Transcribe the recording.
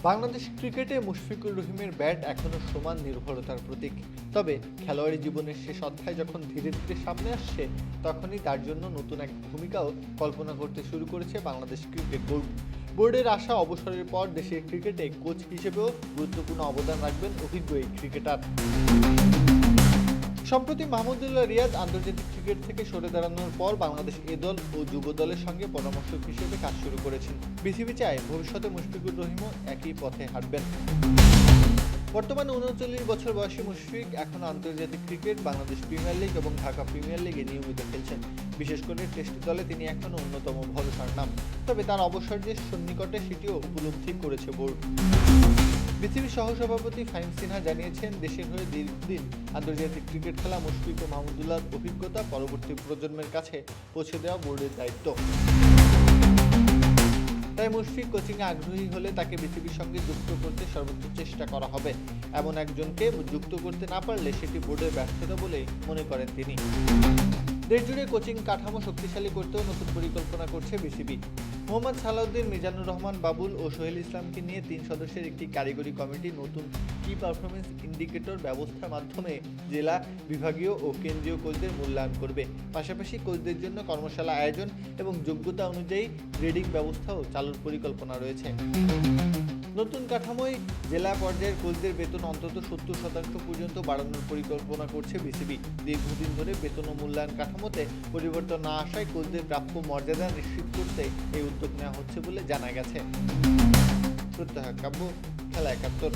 বাংলাদেশ ক্রিকেটে মুশফিকুর রহিমের ব্যাট এখনো সমান নির্ভরতার প্রতীক। তবে খেলোয়াড়ি জীবনের শেষ অধ্যায় যখন ধীরে ধীরে সামনে আসছে, তখনই তার জন্য নতুন এক ভূমিকাও কল্পনা করতে শুরু করেছে বাংলাদেশ ক্রিকেট বোর্ড। বোর্ডের আশা, অবসরের পর দেশের ক্রিকেটে কোচ হিসেবেও গুরুত্বপূর্ণ অবদান রাখবেন অভিজ্ঞ এই ক্রিকেটার। সম্প্রতি মাহমুদুল্লাহ রিয়াদ আন্তর্জাতিক ক্রিকেট থেকে সরে দাঁড়ানোর পর বাংলাদেশ এ দল ও যুব দলের সঙ্গে পরামর্শক হিসেবে কাজ শুরু করেছেন। বিসিবি চায় ভবিষ্যতে মুশফিকুর রহিমও একই পথে হাঁটবেন। বর্তমানে ৩৯ বছর বয়সী মুশফিক এখন আন্তর্জাতিক ক্রিকেট, বাংলাদেশ প্রিমিয়ার লিগ এবং ঢাকা প্রিমিয়ার লিগে নিয়মিত খেলছেন। বিশেষ করে টেস্ট দলে তিনি এখনও অন্যতম ভরসার নাম। তবে তার অবসর যে সন্নিকটে সেটিও উপলব্ধি করেছে বোর্ড। বিসিবি সহসভাপতি ফাহিম সিনহা জানিয়েছেন, দেশের হয়ে দীর্ঘদিন আন্তর্জাতিক ক্রিকেট খেলা মুশফিক ও মাহমুদুল্লাহর অভিজ্ঞতা পরবর্তী প্রজন্মের কাছে পৌঁছে দেওয়া বোর্ডের দায়িত্ব। তাই মুশফিক কোচিংয়ে আগ্রহী হলে তাকে বিসিবির সঙ্গে যুক্ত করতে সর্বোচ্চ চেষ্টা করা হবে। এমন একজনকে যুক্ত করতে না পারলে সেটি বোর্ডের ব্যর্থতা বলেই মনে করেন তিনি। দেশজুড়ে কোচিং কাঠামো শক্তিশালী করতেও নতুন পরিকল্পনা করছে বিসিবি। মোহাম্মদ সালাউদ্দিন, মিজানুর রহমান বাবুল ও সোহেল ইসলামকে নিয়ে ৩ সদস্যের একটি কারিগরি কমিটি নতুন কি পারফরমেন্স ইন্ডিকেটর ব্যবস্থার মাধ্যমে জেলা, বিভাগীয় ও কেন্দ্রীয় কোচদের মূল্যায়ন করবে। পাশাপাশি কোচদের জন্য কর্মশালা আয়োজন এবং যোগ্যতা অনুযায়ী গ্রেডিং ব্যবস্থাও চালুর পরিকল্পনা রয়েছে। নতুন কাঠামোয় জেলা পর্যায়ের কোচদের বেতন অন্তত ৭০% পর্যন্ত বাড়ানোর পরিকল্পনা করছে বিসিবি। দীর্ঘদিন ধরে বেতন ও মূল্যায়ন কাঠামোতে পরিবর্তন না আসায় কোচদের প্রাপ্য মর্যাদা নিশ্চিত করতে এই উদ্যোগ নেওয়া হচ্ছে বলে জানা গেছে। প্রত্যহ কাব্য, খেলা ৭১।